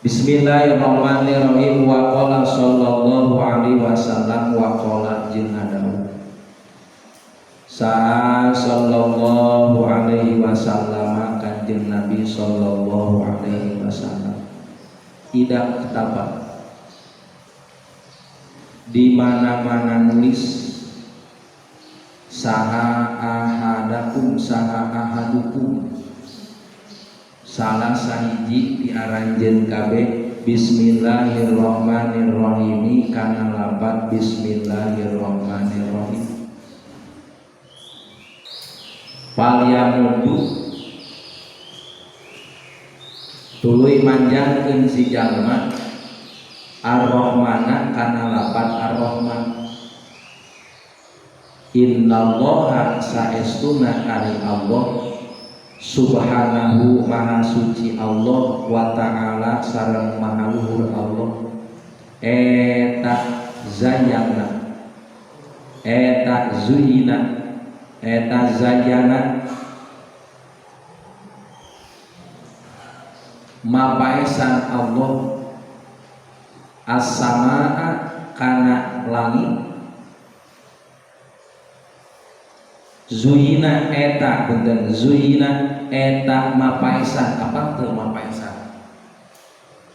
Bismillahirrahmanirrahim. Wa qala sallallahu alaihi wasallam wa qala jeung adawu sa sallallahu alaihi wasallam kanjeng Nabi sallallahu alaihi wasallam tidak ketabat di mana-mana nulis saha ahadukum salah sahiji diaranjeun kabeh bismillahirrahmanirrahim kana lapat bismillahirrahmanirrahim. Palyamudu tuluy manjangkeun si jalma ar-rahmana kana lapat ar-rahman. Innallaha saestuna ari Allah subhanahu maha suci Allah wa ta'ala sareng maha luhur Allah eta zayyana eta zuyina eta zayyana mapaesan Allah as-samaa kana langit zuyina eta benten zuyina eta mapaesan. Apa tuh mapaesan?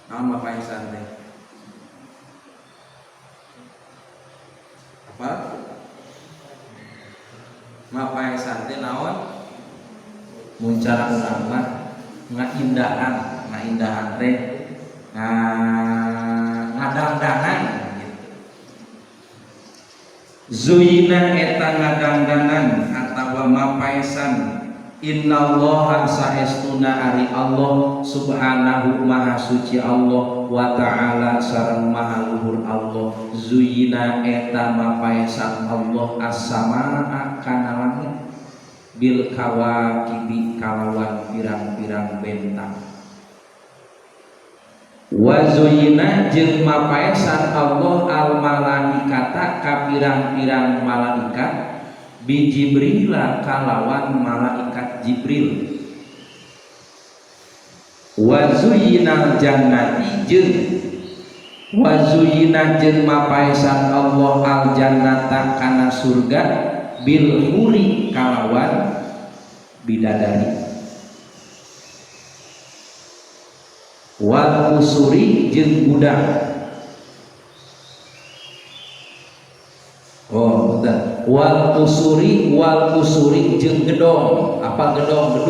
Mapaesan teh apa? Mapaesan teh naon? Muncara urang mah ngaindahan teh ngadangdangan gitu. Zuyina eta ngadangdangan atawa mapaesan. Innallaha saestuna ari Allah subhanahu maha suci Allah wa ta'ala sareng maha luhur Allah zuyina eta mapaesan Allah as-samaa kana langit bil kawakibi kalawan pirang-pirang bentang wa zuyina jeung mapaesan Allah al malaikata ka pirang-pirang malaikat bi Jibril kalawan malaikat Jibril wa zuyyinal jannati jeung wa zuyyina jeung mapaesan Allah al jannata kana surga bil huri kalawan bidadari wal usuri jeung budak. Oh, betul. Wal usuri jeung gedong. Apa gedung?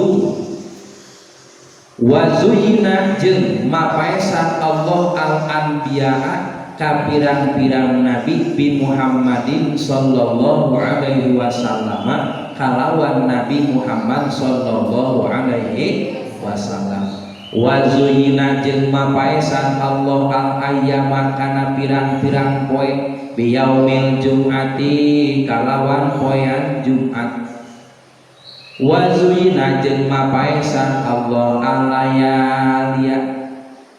Wa zuyyina jeung mapaesan Allah al anbiya'a ka pirang-pirang nabi bi Muhammadin sallallahu alaihi wasallam kalawan Nabi Muhammad sallallahu alaihi wasallam. Wa zuyyina jeung mapaesan Allah al ayyama kana pirang-pirang poe biyaumil jum'ati kalawan poean Jumat. Wa zuyyina jeung mapaesan Allah al-layaliya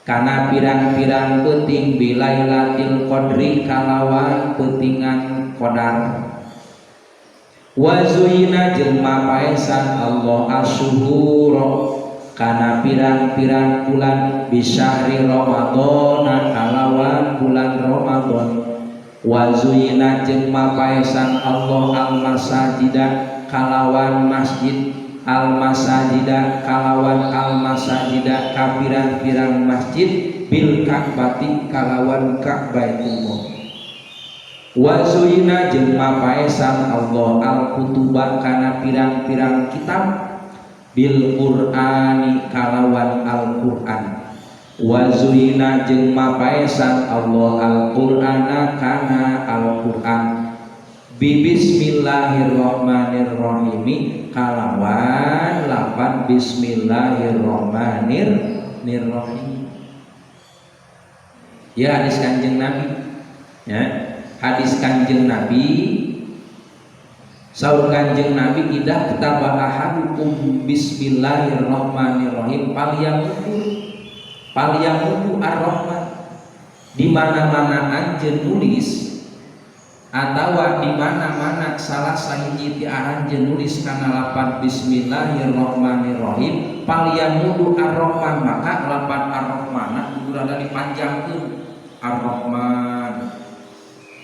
kana pirang-pirang peuting bilailatil qadri kalawan peutingan qadar. Wa zuyyina jeung mapaesan Allah asyhura kana pirang-pirang bulan bisyahri Ramadan kalawan bulan Ramadan. Wa zuyyina jeung mapaesan Allah al masajida kalawan masjid al masajida kalawan al masajida ka pirang-pirang masjid bil ka'bati kalawan Ka'baitullah. Wa zuyyina jeung mapaesan Allah al kutuba kana pirang-pirang kitab bil Qur'ani kalawan al Qur'an. Wa zuyyina jeung mapaesan Allah al-Qur'ana kana al-Qur'an bi bismillahirrahmanirrahim kalawan lapan bismillahirrahmanirrahim. Ya hadis Kanjeng Nabi ya, hadis Kanjeng Nabi saur Kanjeng Nabi idah ketaba ahadukum bismillahirrahmanirrahim palyamutu ar-rahman. Di mana-mana anjeun nulis atawa di mana-mana salah sahiji ti anjeun nulis kana lapan bismillahirrahmanirrahim palyamutu ar-rahman maka lapan ar-rahman urang dipanjangkeun Ar-Rahman.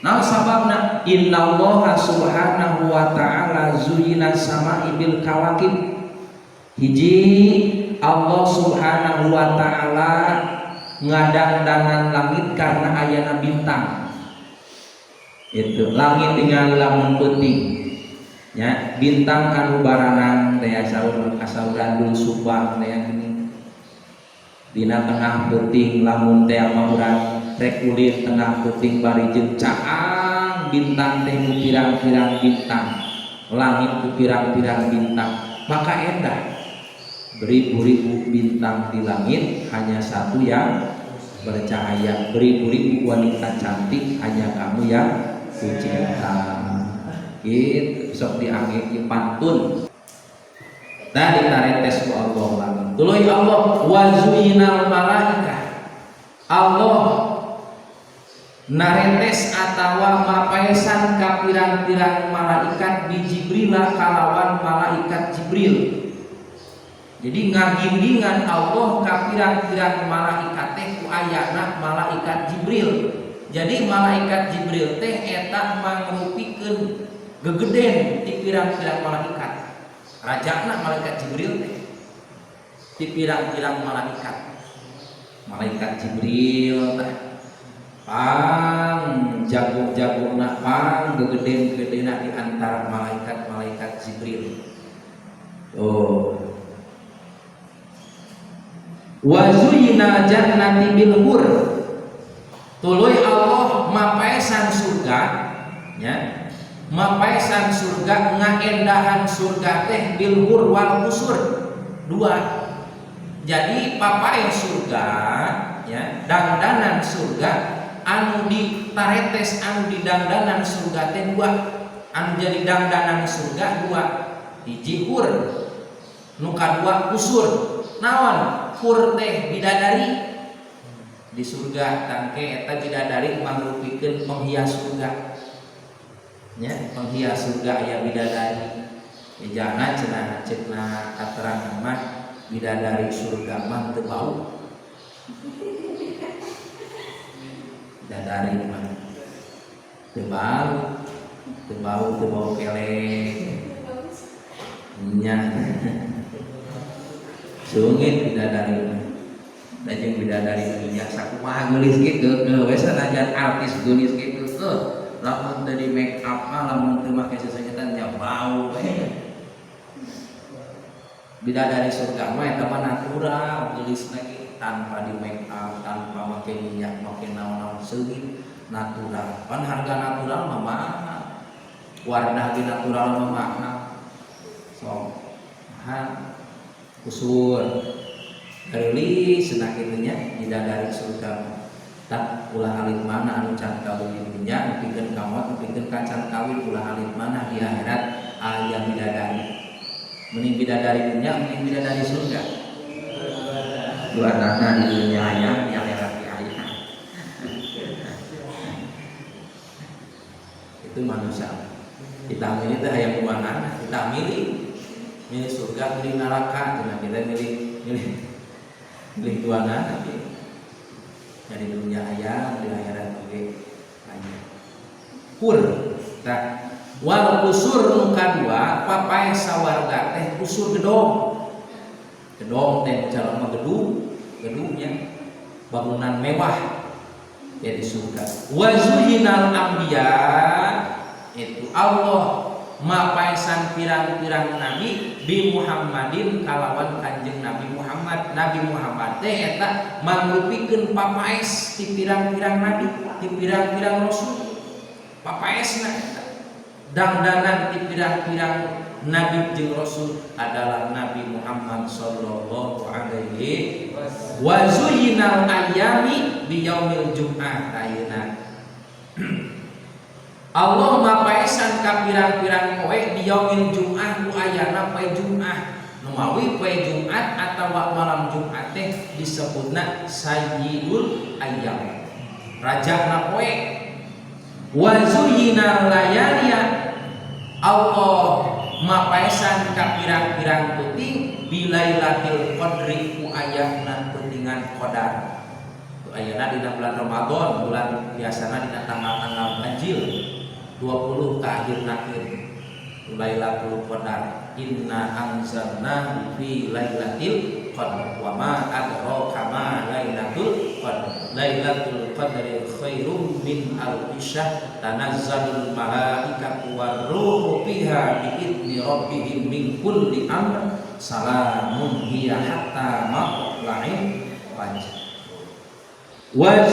Nah sababna innallaha subhanahu wa ta'ala zuyina sama'i bil kawakib. Hiji Allah subhanahu wa ta'ala ngadangdangan langit karena ayana bintang. Itu langit tinggal lamun peuting ya, bintang anu baranang teh asauran dul subang teh gini dina tengah peuting lamun teh mah urang rek ulin tengah peuting bari jeung caang bintang teh nu pirang-pirang bintang, langit ku pirang-pirang bintang, maka endah beribu-ribu bintang di langit hanya satu yang bercahaya, beribu-ribu wanita cantik hanya kamu yang kucinta. Gitu sok diangge di pantun nah ditaretes ku Allah lagi tuluy Allah wazuyinal malaikah. Allah naretes atawa mapaesan ka pirang-pirang malaikat di Jibril kalawan malaikat Jibril. Jadi ngagimbingan Allah ka pirang-pirang malaikat teh ku ayana malaikat Jibril. Jadi malaikat Jibril teh eta mangrupikeun gegeden di pirang-pirang malaikat. Rajana malaikat Jibril teh di pirang-pirang malaikat. Malaikat Jibril teh pang jago-jagona pang gegeden-gegedena di antara malaikat-malaikat Jibril. Oh. Wa zuyyina jannati bil hur. Tuluy Allah mapaesan surga ya. Mapaesan surga ngaendahan surga teh bil hur wal qusur. Dua. Jadi papae surga ya, dangdanan surga anu ditaretes anu didangdanan surga teh dua. Anu jadi dangdanan surga dua. Hiji hur, nu kadua qusur. Naon? Hur teh bidadari. Di surga tangke eta bidadari mangrupikeun penghias surga. Ya, penghias surga aya bidadari. Ejana cenah katerangan mah bidadari surga mah teu bau. Bidadari mah teu bau kelek. Nya. Sungit bidadari mah. Da jeung bidadari dunya sakumaha geulis kitu we sanajan artis geulis kitu lamun teu di make up lamun teu make sesajetan nya bau we. Bidadari surga mah eta mah natural geulis lagi tanpa di make up, tanpa make minyak, make naon-naon seugit natural. Pan harga natural mah mahal. Warna ge natural mah mahal. So, mahal. Kusur Garili senang itunya bidadari surga tak ulah alit mana anu can kawin di dunia nepikeun kamot nepikeun kacan kawin ulah alit mana di akhirat aya bidadari. Mending bidadari dunia mending bidadari surga. Dua nana di dunia aya di akhirat aya. Itu manusia. Kita milih teh aya dua nana, kita milih surga milih neraka, dan kita milih dua nanti dari dunia ayam di akhirat oke banyak pur tak wal kusur nuka dua papai sawarga teh kusur gedong teh calon gedungnya bangunan mewah jadi surga wazuyinal ambiya itu Allah mapaesan pirang-pirang nabi bi Muhammadin kalawan kanjeng Nabi Muhammad. Nabi Muhammad teh eta mangrupikeun papaes ti pirang-pirang nabi, ti pirang-pirang rasul. Papaesna eta dangdanan ti pirang-pirang nabi jeung rasul adalah Nabi Muhammad sallallahu alaihi wasallam. Wa zuyyinal ayyami bi yaumil jum'ah ayeuna. Allah mapaesan ka pirang-pirang poe di yaumil Jum'ah ku ayana poe Jum'ah. Numawi poe Jumat atawa malam Jumat teh disebutna sayyidul ayyam. Rajana poe. Wa zuyyina layaliya. Allah mapaesan ka pirang-pirang peuting bilailatil qadri ku ayana peutingan qadar. Ayeuna dina bulan Ramadan, bulan biasana dina tanggal-tanggal ganjil 20 ka akhir-akhir Lailatul Qadar. Inna anzalna fi lailatul qadar wa ma adraka ma lailatul qadar. Lailatul qadri khairum min alfi syahr tanazzalul malaikatu war-ruhu fiha bi idzni rabbihim min kulli amr salamun hiya hatta matla'il fajr. Wa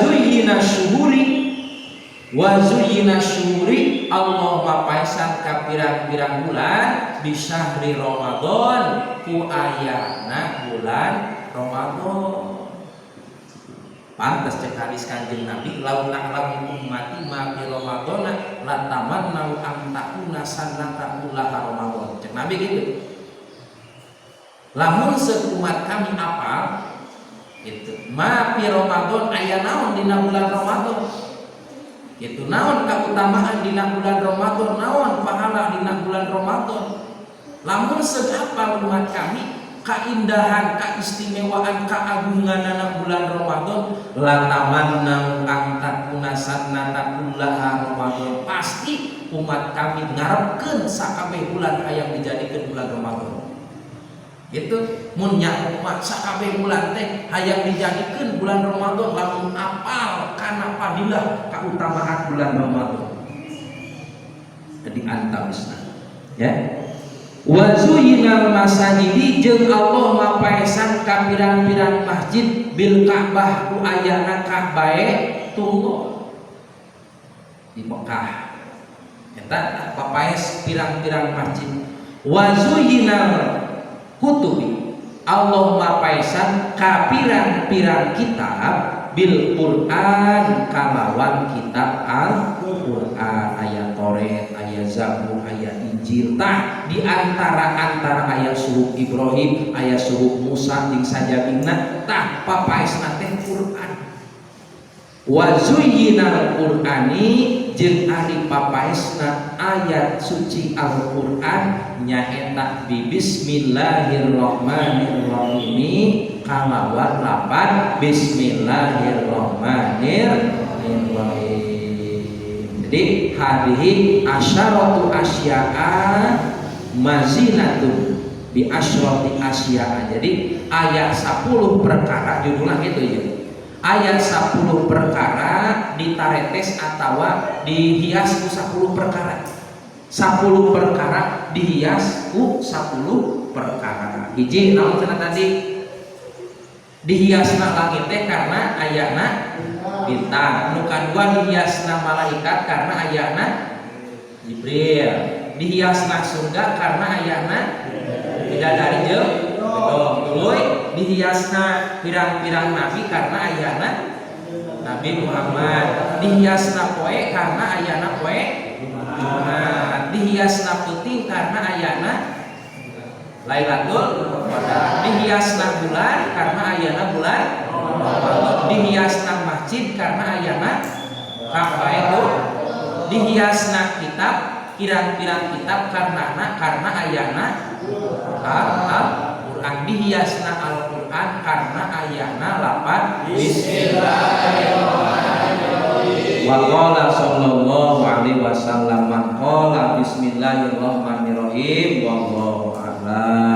zuyyina syuhuri Allah mapaisan ka pirang-pirang bulan bisyahri Ramadan ku ayana bulan Ramadan. Pantes cek hadis Kanjeng Nabi laun na'lamu ummati ma fi Ramadana la tamannau an takuna sanata kullaha Ramadan. Cek Nabi gitu. Lamun seumat kami apal gitu. Ma fi Ramadan aya naon dina bulan Ramadan? Itu naon keutamaan dina bulan Ramadan, naon pahala dina bulan Ramadan. Lamun segapa umat kami keindahan, keistimewaan, keagunganana bulan Ramadan, la tamanna ang takuna sanata kullaha Ramadan. Pasti umat kami ngarepkeun sakabeh bulan hayang dijadikeun bulan Ramadan. Itu mun nya umat sakabeh bulan teh hayang dijadikeun bulan Ramadan lamun apal kana fadilah kautamaan bulan Ramadan. Jadi antawisna ya. Wa zuyyinal masajidi jeung Allah mapaesan ka pirang-pirang masjid bil Ka'bah ku ayana Ka'bah tunggu di Mekah. Eta papaes pirang-pirang masjid. Wa zuyyinal kutubi Allah mapaesan ka pirang-pirang kitab bil Quran kalawan kitab Al-Quran, ayat Taurat, ayat Zabur, ayat Injil. Tah di antara ayat suhuf Ibrahim, ayat suhuf Musa jeung sajabina tah papaesna teh Quran. Wa zuyyinal Qur'ani jeung ari papaesna ayat suci Al-Qur'an nyaeta bi bismillahirrahmanirrahim kalawan lapan bismillahirrahmanirrahim. Jadi hadhihi asyaratu asya'a mazinatun bi asyrati asya'a. Jadi ayat 10 perkara judulnya gitu ya. Ayat 10 perkara ditaretes atau dihias ku 10 perkara. 10 perkara dihias ku 10 perkara. Hiji naon cenah tadi? Dihiasna langit teh karena ayana bintang. Nu kadua dihiasna malaikat karena ayana Jibril. Dihiasna surga karena ayana bidadari jeung tuluy dihiasna pirang-pirang nabi karena ayana Nabi Muhammad. Dihiasna poe karena ayana poe Jumat. Dihiasna peuting karena ayana Lailatul Qadar. Dihiasna bulan karena ayana bulan Ramadan. Dihiasna masjid karena ayana Ka'bah itu. Dihiasna kitab pirang-pirang kitab karena ayana Al-Quran. Dihiasna Al-Quran karena ayana lapan bismillahirrahmanirrahim. Wa qala sallallahu alaihi wasallam man qala bismillahirrahmanirrahim wallahu a'lam.